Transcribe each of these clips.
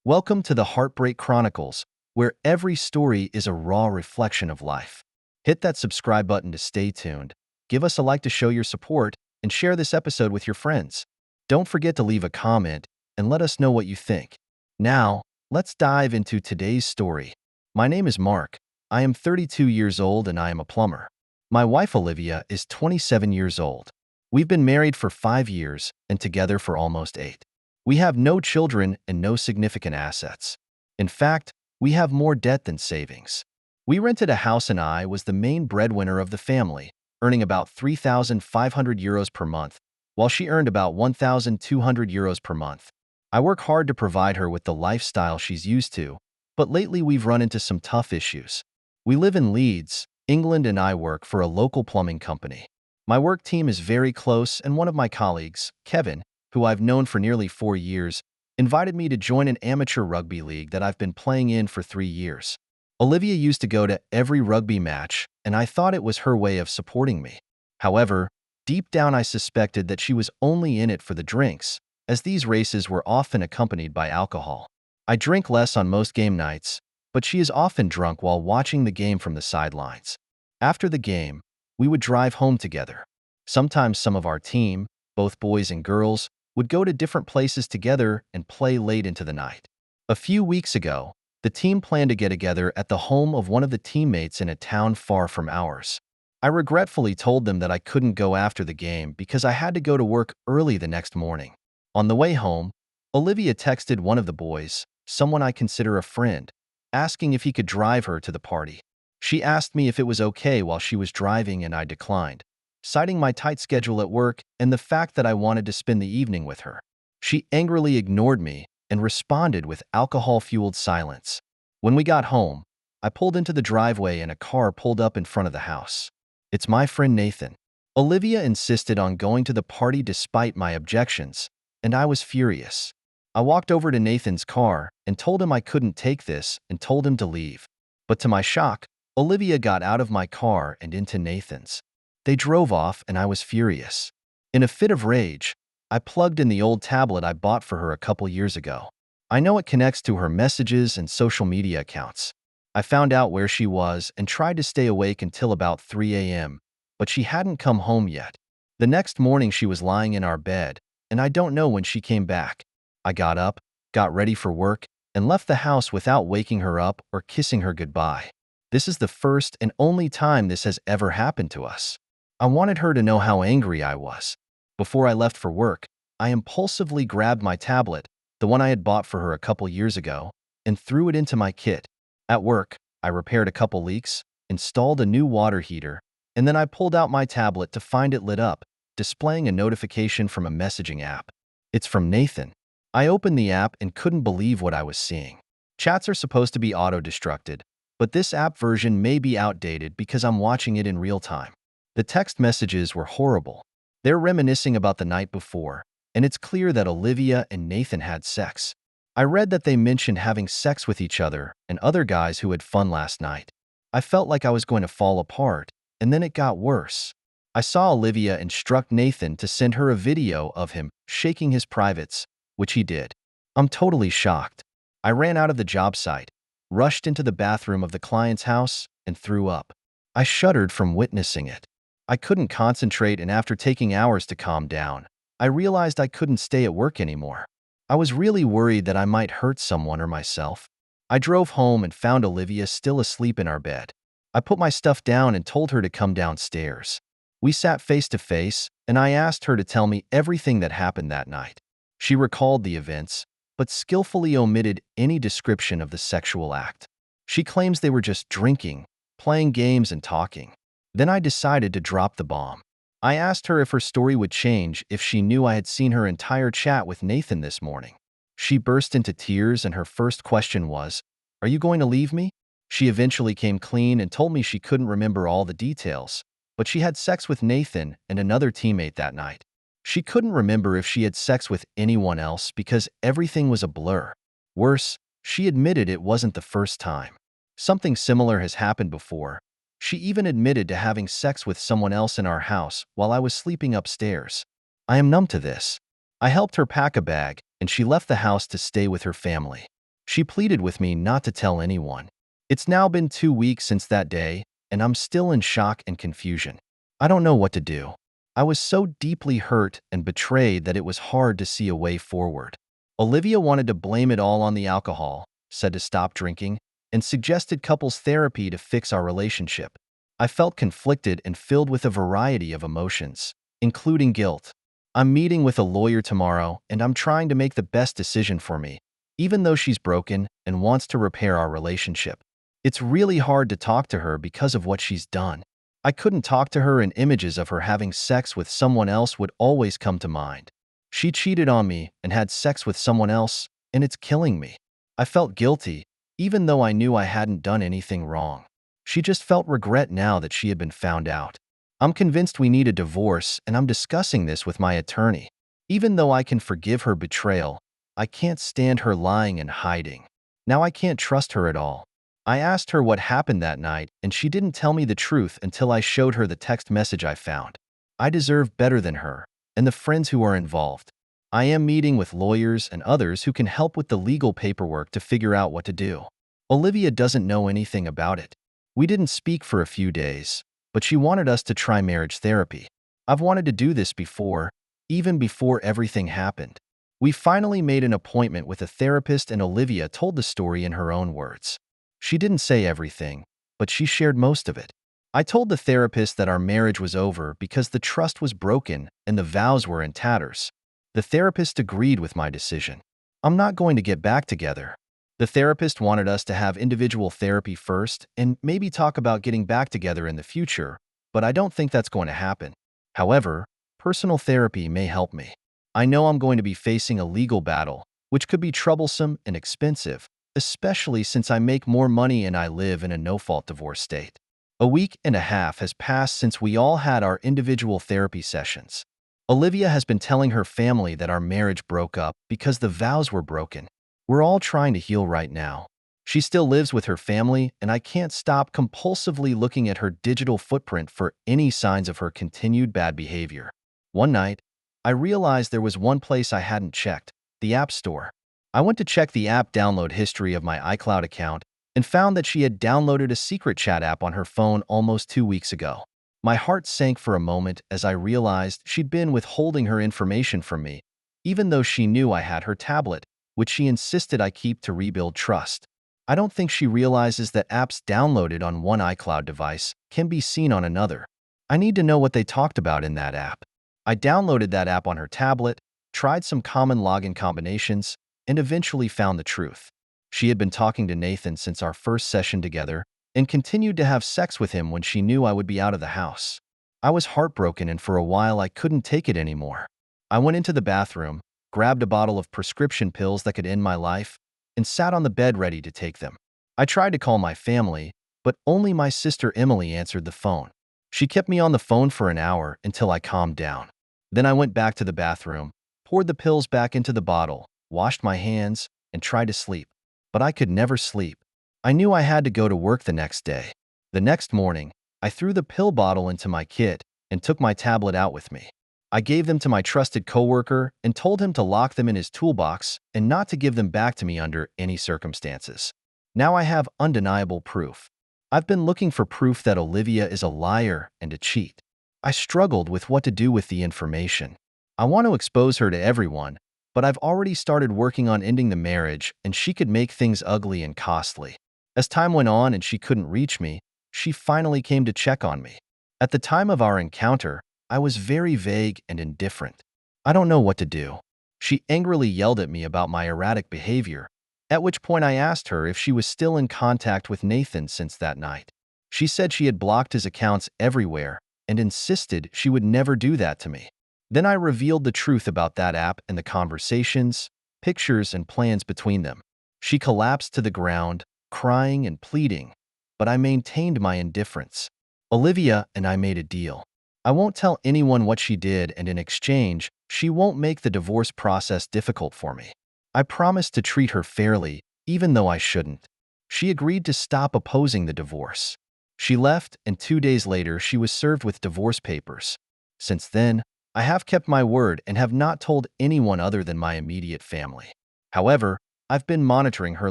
Welcome to the Heartbreak Chronicles, where every story is a raw reflection of life. Hit that subscribe button to stay tuned, give us a like to show your support, and share this episode with your friends. Don't forget to leave a comment and let us know what you think. Now, let's dive into today's story. My name is Mark. I am 32 years old and I am a plumber. My wife Olivia is 27 years old. We've been married for 5 years and together for almost 8. We have no children and no significant assets. In fact, we have more debt than savings. We rented a house and I was the main breadwinner of the family, earning about 3,500 euros per month, while she earned about 1,200 euros per month. I work hard to provide her with the lifestyle she's used to, but lately we've run into some tough issues. We live in Leeds, England, and I work for a local plumbing company. My work team is very close, and one of my colleagues, Kevin, who I've known for nearly 4 years, invited me to join an amateur rugby league that I've been playing in for 3 years. Olivia used to go to every rugby match, and I thought it was her way of supporting me. However, deep down I suspected that she was only in it for the drinks, as these races were often accompanied by alcohol. I drink less on most game nights, but she is often drunk while watching the game from the sidelines. After the game, we would drive home together. Sometimes some of our team, both boys and girls, would go to different places together and play late into the night. A few weeks ago, the team planned to get together at the home of one of the teammates in a town far from ours. I regretfully told them that I couldn't go after the game because I had to go to work early the next morning. On the way home, Olivia texted one of the boys, someone I consider a friend, asking if he could drive her to the party. She asked me if it was okay while she was driving and I declined, citing my tight schedule at work and the fact that I wanted to spend the evening with her. She angrily ignored me and responded with alcohol-fueled silence. When we got home, I pulled into the driveway and a car pulled up in front of the house. It's my friend Nathan. Olivia insisted on going to the party despite my objections, and I was furious. I walked over to Nathan's car and told him I couldn't take this and told him to leave. But to my shock, Olivia got out of my car and into Nathan's. They drove off and I was furious. In a fit of rage, I plugged in the old tablet I bought for her a couple years ago. I know it connects to her messages and social media accounts. I found out where she was and tried to stay awake until about 3 a.m., but she hadn't come home yet. The next morning she was lying in our bed, and I don't know when she came back. I got up, got ready for work, and left the house without waking her up or kissing her goodbye. This is the first and only time this has ever happened to us. I wanted her to know how angry I was. Before I left for work, I impulsively grabbed my tablet, the one I had bought for her a couple years ago, and threw it into my kit. At work, I repaired a couple leaks, installed a new water heater, and then I pulled out my tablet to find it lit up, displaying a notification from a messaging app. It's from Nathan. I opened the app and couldn't believe what I was seeing. Chats are supposed to be auto-destructed, but this app version may be outdated because I'm watching it in real time. The text messages were horrible. They're reminiscing about the night before, and it's clear that Olivia and Nathan had sex. I read that they mentioned having sex with each other and other guys who had fun last night. I felt like I was going to fall apart, and then it got worse. I saw Olivia instruct Nathan to send her a video of him shaking his privates, which he did. I'm totally shocked. I ran out of the job site, rushed into the bathroom of the client's house, and threw up. I shuddered from witnessing it. I couldn't concentrate, and after taking hours to calm down, I realized I couldn't stay at work anymore. I was really worried that I might hurt someone or myself. I drove home and found Olivia still asleep in our bed. I put my stuff down and told her to come downstairs. We sat face to face, and I asked her to tell me everything that happened that night. She recalled the events, but skillfully omitted any description of the sexual act. She claims they were just drinking, playing games, and talking. Then I decided to drop the bomb. I asked her if her story would change if she knew I had seen her entire chat with Nathan this morning. She burst into tears, and her first question was, "Are you going to leave me?" She eventually came clean and told me she couldn't remember all the details, but she had sex with Nathan and another teammate that night. She couldn't remember if she had sex with anyone else because everything was a blur. Worse, she admitted it wasn't the first time. Something similar has happened before. She even admitted to having sex with someone else in our house while I was sleeping upstairs. I am numb to this. I helped her pack a bag, and she left the house to stay with her family. She pleaded with me not to tell anyone. It's now been 2 weeks since that day, and I'm still in shock and confusion. I don't know what to do. I was so deeply hurt and betrayed that it was hard to see a way forward. Olivia wanted to blame it all on the alcohol, said to stop drinking, and suggested couples therapy to fix our relationship. I felt conflicted and filled with a variety of emotions, including guilt. I'm meeting with a lawyer tomorrow, and I'm trying to make the best decision for me, even though she's broken and wants to repair our relationship. It's really hard to talk to her because of what she's done. I couldn't talk to her, and images of her having sex with someone else would always come to mind. She cheated on me and had sex with someone else, and it's killing me. I felt guilty, even though I knew I hadn't done anything wrong. She just felt regret now that she had been found out. I'm convinced we need a divorce, and I'm discussing this with my attorney. Even though I can forgive her betrayal, I can't stand her lying and hiding. Now I can't trust her at all. I asked her what happened that night, and she didn't tell me the truth until I showed her the text message I found. I deserve better than her, and the friends who are involved. I am meeting with lawyers and others who can help with the legal paperwork to figure out what to do. Olivia doesn't know anything about it. We didn't speak for a few days, but she wanted us to try marriage therapy. I've wanted to do this before, even before everything happened. We finally made an appointment with a therapist, and Olivia told the story in her own words. She didn't say everything, but she shared most of it. I told the therapist that our marriage was over because the trust was broken and the vows were in tatters. The therapist agreed with my decision. I'm not going to get back together. The therapist wanted us to have individual therapy first and maybe talk about getting back together in the future, but I don't think that's going to happen. However, personal therapy may help me. I know I'm going to be facing a legal battle, which could be troublesome and expensive, especially since I make more money and I live in a no-fault divorce state. A week and a half has passed since we all had our individual therapy sessions. Olivia has been telling her family that our marriage broke up because the vows were broken. We're all trying to heal right now. She still lives with her family, and I can't stop compulsively looking at her digital footprint for any signs of her continued bad behavior. One night, I realized there was one place I hadn't checked: the App Store. I went to check the app download history of my iCloud account and found that she had downloaded a secret chat app on her phone almost 2 weeks ago. My heart sank for a moment as I realized she'd been withholding her information from me, even though she knew I had her tablet, which she insisted I keep to rebuild trust. I don't think she realizes that apps downloaded on one iCloud device can be seen on another. I need to know what they talked about in that app. I downloaded that app on her tablet, tried some common login combinations, and eventually found the truth. She had been talking to Nathan since our first session together and continued to have sex with him when she knew I would be out of the house. I was heartbroken, and for a while I couldn't take it anymore. I went into the bathroom, grabbed a bottle of prescription pills that could end my life, and sat on the bed ready to take them. I tried to call my family, but only my sister Emily answered the phone. She kept me on the phone for an hour until I calmed down. Then I went back to the bathroom, poured the pills back into the bottle, washed my hands, and tried to sleep. But I could never sleep. I knew I had to go to work the next day. The next morning, I threw the pill bottle into my kit and took my tablet out with me. I gave them to my trusted coworker and told him to lock them in his toolbox and not to give them back to me under any circumstances. Now I have undeniable proof. I've been looking for proof that Olivia is a liar and a cheat. I struggled with what to do with the information. I want to expose her to everyone, but I've already started working on ending the marriage, and she could make things ugly and costly. As time went on and she couldn't reach me, she finally came to check on me. At the time of our encounter, I was very vague and indifferent. I don't know what to do. She angrily yelled at me about my erratic behavior, at which point I asked her if she was still in contact with Nathan since that night. She said she had blocked his accounts everywhere and insisted she would never do that to me. Then I revealed the truth about that app and the conversations, pictures, and plans between them. She collapsed to the ground, crying and pleading, but I maintained my indifference. Olivia and I made a deal. I won't tell anyone what she did, and in exchange, she won't make the divorce process difficult for me. I promised to treat her fairly, even though I shouldn't. She agreed to stop opposing the divorce. She left, and 2 days later she was served with divorce papers. Since then, I have kept my word and have not told anyone other than my immediate family. However, I've been monitoring her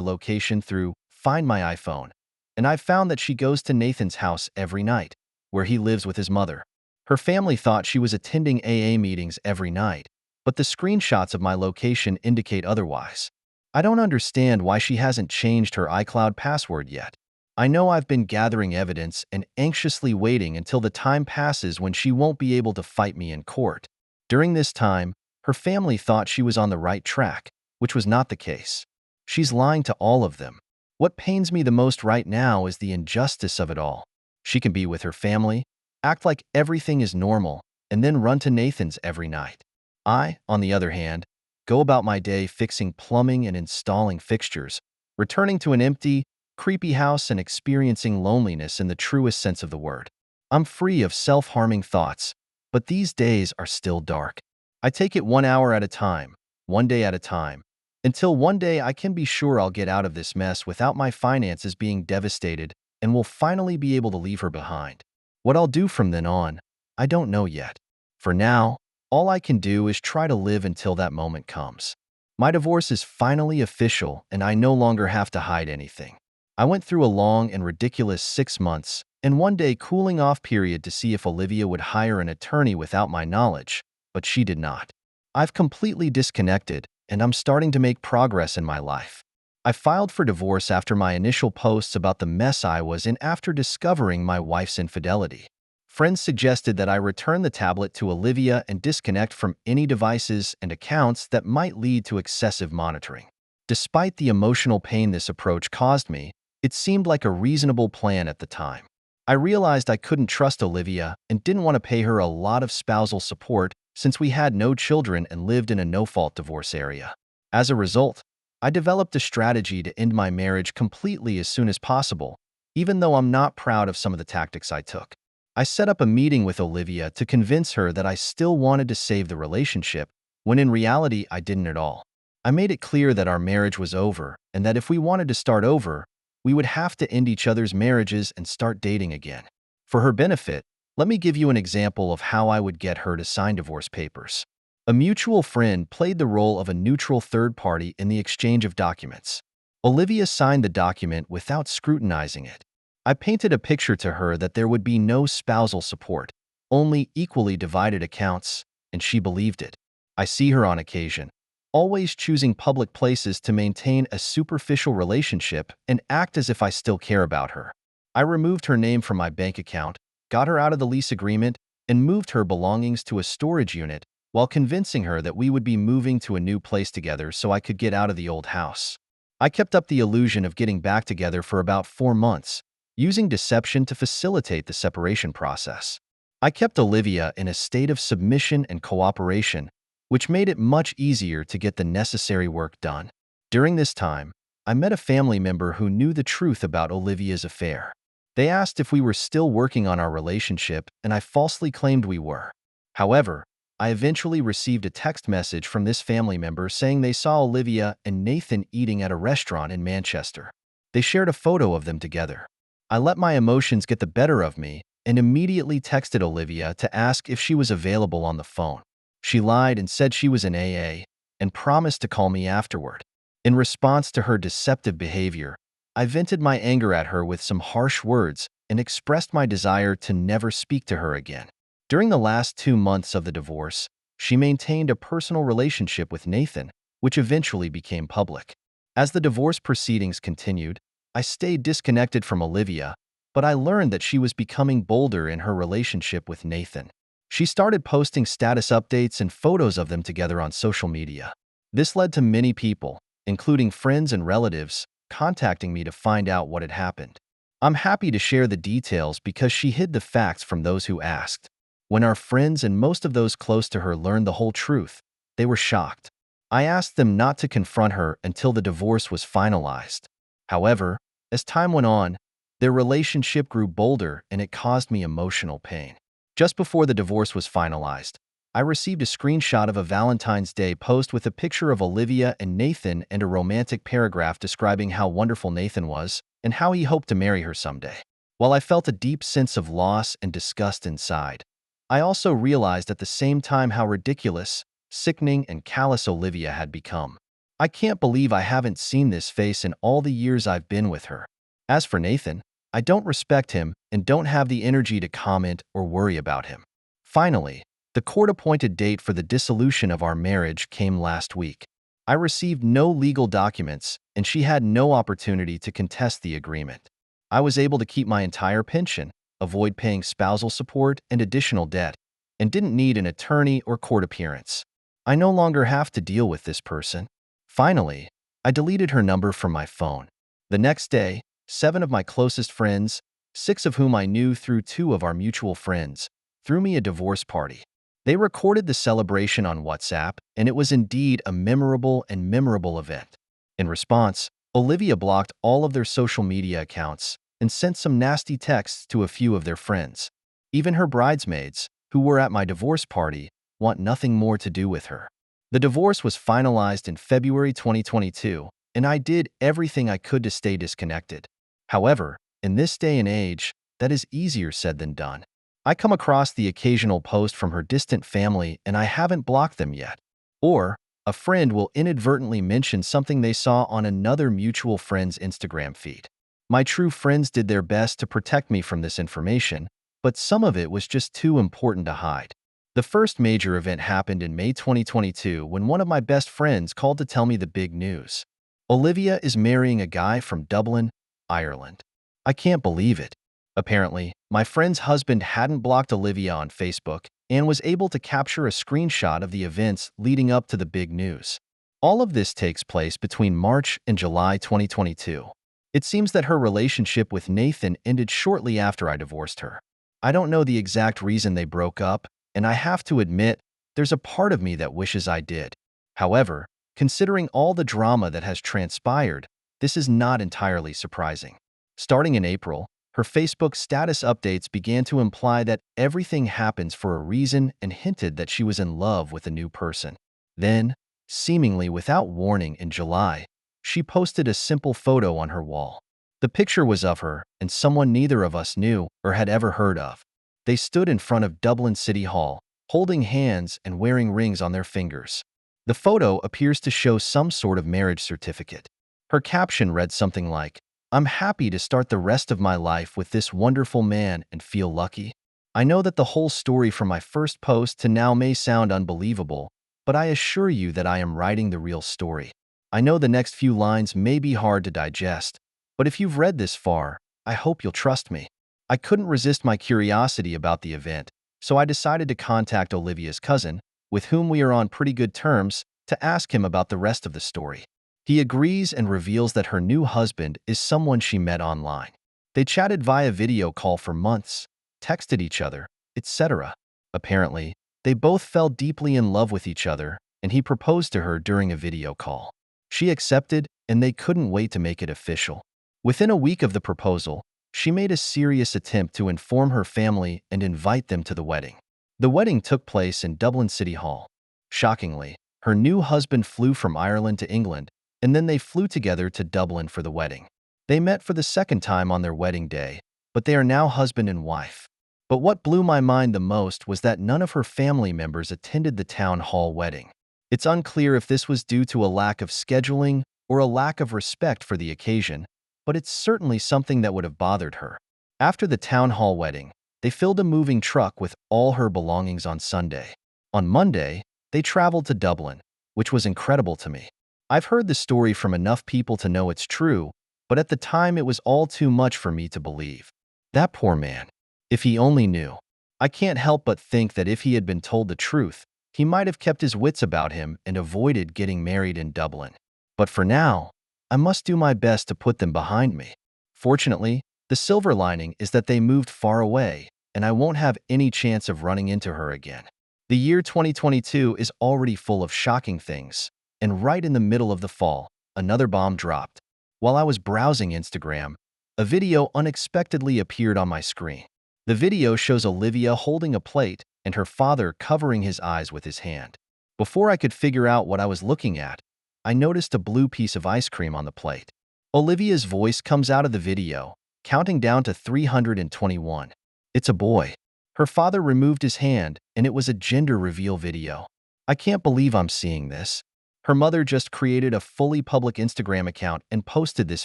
location through Find My iPhone, and I've found that she goes to Nathan's house every night, where he lives with his mother. Her family thought she was attending AA meetings every night, but the screenshots of my location indicate otherwise. I don't understand why she hasn't changed her iCloud password yet. I know I've been gathering evidence and anxiously waiting until the time passes when she won't be able to fight me in court. During this time, her family thought she was on the right track, which was not the case. She's lying to all of them. What pains me the most right now is the injustice of it all. She can be with her family, act like everything is normal, and then run to Nathan's every night. I, on the other hand, go about my day fixing plumbing and installing fixtures, returning to an empty, creepy house and experiencing loneliness in the truest sense of the word. I'm free of self-harming thoughts, but these days are still dark. I take it 1 hour at a time, one day at a time, until one day I can be sure I'll get out of this mess without my finances being devastated and will finally be able to leave her behind. What I'll do from then on, I don't know yet. For now, all I can do is try to live until that moment comes. My divorce is finally official and I no longer have to hide anything. I went through a long and ridiculous 6 months and one day cooling off period to see if Olivia would hire an attorney without my knowledge, but she did not. I've completely disconnected and I'm starting to make progress in my life. I filed for divorce after my initial posts about the mess I was in after discovering my wife's infidelity. Friends suggested that I return the tablet to Olivia and disconnect from any devices and accounts that might lead to excessive monitoring. Despite the emotional pain this approach caused me, it seemed like a reasonable plan at the time. I realized I couldn't trust Olivia and didn't want to pay her a lot of spousal support since we had no children and lived in a no-fault divorce area. As a result, I developed a strategy to end my marriage completely as soon as possible, even though I'm not proud of some of the tactics I took. I set up a meeting with Olivia to convince her that I still wanted to save the relationship, when in reality I didn't at all. I made it clear that our marriage was over and that if we wanted to start over, we would have to end each other's marriages and start dating again. For her benefit, let me give you an example of how I would get her to sign divorce papers. A mutual friend played the role of a neutral third party in the exchange of documents. Olivia signed the document without scrutinizing it. I painted a picture to her that there would be no spousal support, only equally divided accounts, and she believed it. I see her on occasion, always choosing public places to maintain a superficial relationship and act as if I still care about her. I removed her name from my bank account, got her out of the lease agreement, and moved her belongings to a storage unit while convincing her that we would be moving to a new place together so I could get out of the old house. I kept up the illusion of getting back together for about 4 months, using deception to facilitate the separation process. I kept Olivia in a state of submission and cooperation, which made it much easier to get the necessary work done. During this time, I met a family member who knew the truth about Olivia's affair. They asked if we were still working on our relationship, and I falsely claimed we were. However, I eventually received a text message from this family member saying they saw Olivia and Nathan eating at a restaurant in Manchester. They shared a photo of them together. I let my emotions get the better of me and immediately texted Olivia to ask if she was available on the phone. She lied and said she was in AA and promised to call me afterward. In response to her deceptive behavior, I vented my anger at her with some harsh words and expressed my desire to never speak to her again. During the last 2 months of the divorce, she maintained a personal relationship with Nathan, which eventually became public. As the divorce proceedings continued, I stayed disconnected from Olivia, but I learned that she was becoming bolder in her relationship with Nathan. She started posting status updates and photos of them together on social media. This led to many people, including friends and relatives, contacting me to find out what had happened. I'm happy to share the details because she hid the facts from those who asked. When our friends and most of those close to her learned the whole truth, they were shocked. I asked them not to confront her until the divorce was finalized. However, as time went on, their relationship grew bolder and it caused me emotional pain. Just before the divorce was finalized, I received a screenshot of a Valentine's Day post with a picture of Olivia and Nathan and a romantic paragraph describing how wonderful Nathan was and how he hoped to marry her someday. While I felt a deep sense of loss and disgust inside, I also realized at the same time how ridiculous, sickening, and callous Olivia had become. I can't believe I haven't seen this face in all the years I've been with her. As for Nathan, I don't respect him and don't have the energy to comment or worry about him. Finally, the court-appointed date for the dissolution of our marriage came last week. I received no legal documents, and she had no opportunity to contest the agreement. I was able to keep my entire pension, avoid paying spousal support and additional debt, and didn't need an attorney or court appearance. I no longer have to deal with this person. Finally, I deleted her number from my phone. The next day, 7 of my closest friends, 6 of whom I knew through 2 of our mutual friends, threw me a divorce party. They recorded the celebration on WhatsApp, and it was indeed a memorable event. In response, Olivia blocked all of their social media accounts and sent some nasty texts to a few of their friends. Even her bridesmaids, who were at my divorce party, want nothing more to do with her. The divorce was finalized in February 2022, and I did everything I could to stay disconnected. However, in this day and age, that is easier said than done. I come across the occasional post from her distant family and I haven't blocked them yet. Or, a friend will inadvertently mention something they saw on another mutual friend's Instagram feed. My true friends did their best to protect me from this information, but some of it was just too important to hide. The first major event happened in May 2022 when one of my best friends called to tell me the big news. Olivia is marrying a guy from Dublin, Ireland. I can't believe it. Apparently, my friend's husband hadn't blocked Olivia on Facebook and was able to capture a screenshot of the events leading up to the big news. All of this takes place between March and July 2022. It seems that her relationship with Nathan ended shortly after I divorced her. I don't know the exact reason they broke up, and I have to admit, there's a part of me that wishes I did. However, considering all the drama that has transpired, this is not entirely surprising. Starting in April, her Facebook status updates began to imply that everything happens for a reason and hinted that she was in love with a new person. Then, seemingly without warning in July, she posted a simple photo on her wall. The picture was of her and someone neither of us knew or had ever heard of. They stood in front of Dublin City Hall, holding hands and wearing rings on their fingers. The photo appears to show some sort of marriage certificate. Her caption read something like, "I'm happy to start the rest of my life with this wonderful man and feel lucky." I know that the whole story from my first post to now may sound unbelievable, but I assure you that I am writing the real story. I know the next few lines may be hard to digest, but if you've read this far, I hope you'll trust me. I couldn't resist my curiosity about the event, so I decided to contact Olivia's cousin, with whom we are on pretty good terms, to ask him about the rest of the story. He agrees and reveals that her new husband is someone she met online. They chatted via video call for months, texted each other, etc. Apparently, they both fell deeply in love with each other, and he proposed to her during a video call. She accepted, and they couldn't wait to make it official. Within a week of the proposal, she made a serious attempt to inform her family and invite them to the wedding. The wedding took place in Dublin City Hall. Shockingly, her new husband flew from Ireland to England, and then they flew together to Dublin for the wedding. They met for the second time on their wedding day, but they are now husband and wife. But what blew my mind the most was that none of her family members attended the town hall wedding. It's unclear if this was due to a lack of scheduling or a lack of respect for the occasion, but it's certainly something that would have bothered her. After the town hall wedding, they filled a moving truck with all her belongings on Sunday. On Monday, they traveled to Dublin, which was incredible to me. I've heard the story from enough people to know it's true, but at the time it was all too much for me to believe. That poor man. If he only knew. I can't help but think that if he had been told the truth, he might have kept his wits about him and avoided getting married in Dublin. But for now, I must do my best to put them behind me. Fortunately, the silver lining is that they moved far away, and I won't have any chance of running into her again. The year 2022 is already full of shocking things. And right in the middle of the fall, another bomb dropped. While I was browsing Instagram, a video unexpectedly appeared on my screen. The video shows Olivia holding a plate and her father covering his eyes with his hand. Before I could figure out what I was looking at, I noticed a blue piece of ice cream on the plate. Olivia's voice comes out of the video, counting down to 321. It's a boy. Her father removed his hand, and it was a gender reveal video. I can't believe I'm seeing this. Her mother just created a fully public Instagram account and posted this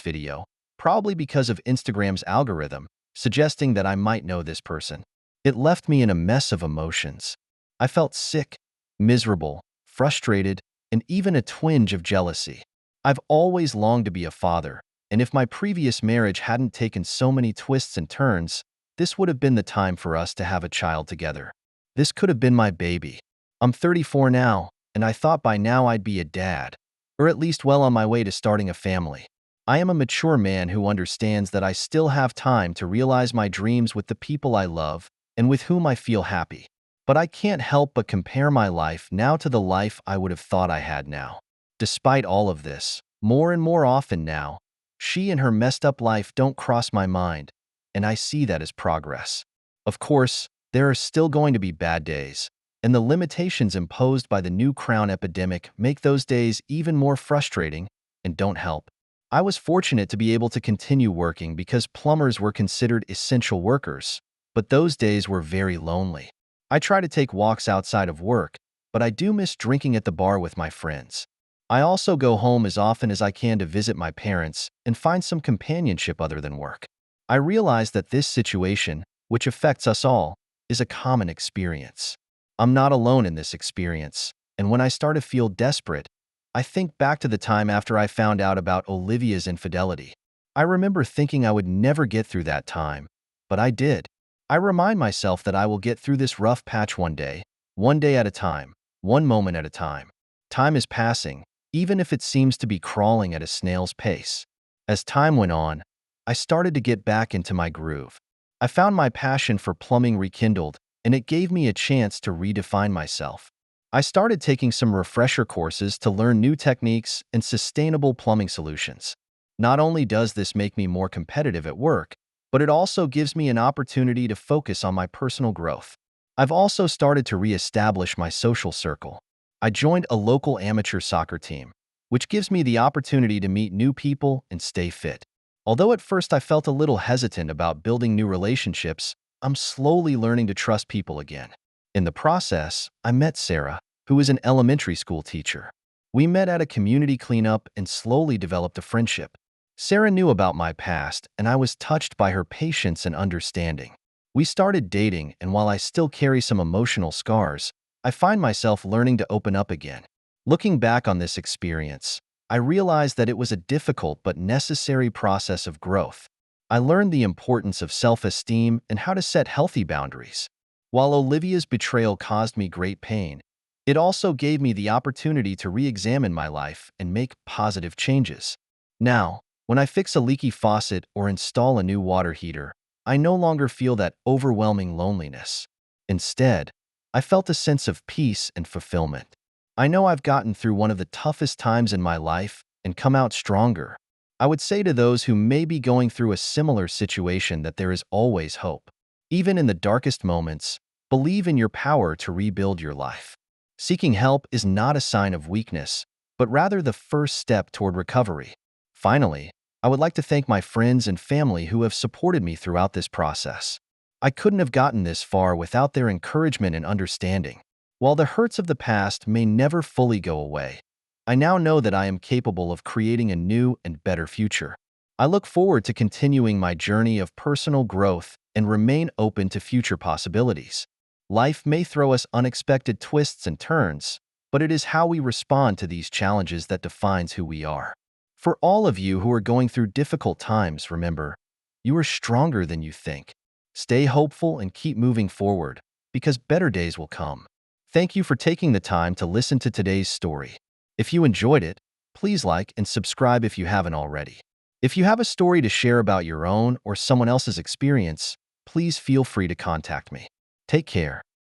video, probably because of Instagram's algorithm, suggesting that I might know this person. It left me in a mess of emotions. I felt sick, miserable, frustrated, and even a twinge of jealousy. I've always longed to be a father, and if my previous marriage hadn't taken so many twists and turns, this would have been the time for us to have a child together. This could have been my baby. I'm 34 now, and I thought by now I'd be a dad, or at least well on my way to starting a family. I am a mature man who understands that I still have time to realize my dreams with the people I love and with whom I feel happy. But I can't help but compare my life now to the life I would have thought I had now. Despite all of this, more and more often now, she and her messed up life don't cross my mind, and I see that as progress. Of course, there are still going to be bad days, and the limitations imposed by the new crown epidemic make those days even more frustrating and don't help. I was fortunate to be able to continue working because plumbers were considered essential workers, but those days were very lonely. I try to take walks outside of work, but I do miss drinking at the bar with my friends. I also go home as often as I can to visit my parents and find some companionship other than work. I realize that this situation, which affects us all, is a common experience. I'm not alone in this experience, and when I start to feel desperate, I think back to the time after I found out about Olivia's infidelity. I remember thinking I would never get through that time, but I did. I remind myself that I will get through this rough patch one day at a time, one moment at a time. Time is passing, even if it seems to be crawling at a snail's pace. As time went on, I started to get back into my groove. I found my passion for plumbing rekindled, and it gave me a chance to redefine myself. I started taking some refresher courses to learn new techniques and sustainable plumbing solutions. Not only does this make me more competitive at work, but it also gives me an opportunity to focus on my personal growth. I've also started to reestablish my social circle. I joined a local amateur soccer team, which gives me the opportunity to meet new people and stay fit. Although at first I felt a little hesitant about building new relationships, I'm slowly learning to trust people again. In the process, I met Sarah, who is an elementary school teacher. We met at a community cleanup and slowly developed a friendship. Sarah knew about my past, and I was touched by her patience and understanding. We started dating, and while I still carry some emotional scars, I find myself learning to open up again. Looking back on this experience, I realized that it was a difficult but necessary process of growth. I learned the importance of self-esteem and how to set healthy boundaries. While Olivia's betrayal caused me great pain, it also gave me the opportunity to re-examine my life and make positive changes. Now, when I fix a leaky faucet or install a new water heater, I no longer feel that overwhelming loneliness. Instead, I felt a sense of peace and fulfillment. I know I've gotten through one of the toughest times in my life and come out stronger. I would say to those who may be going through a similar situation that there is always hope. Even in the darkest moments, believe in your power to rebuild your life. Seeking help is not a sign of weakness, but rather the first step toward recovery. Finally, I would like to thank my friends and family who have supported me throughout this process. I couldn't have gotten this far without their encouragement and understanding. While the hurts of the past may never fully go away, I now know that I am capable of creating a new and better future. I look forward to continuing my journey of personal growth and remain open to future possibilities. Life may throw us unexpected twists and turns, but it is how we respond to these challenges that defines who we are. For all of you who are going through difficult times, remember, you are stronger than you think. Stay hopeful and keep moving forward, because better days will come. Thank you for taking the time to listen to today's story. If you enjoyed it, please like and subscribe if you haven't already. If you have a story to share about your own or someone else's experience, please feel free to contact me. Take care.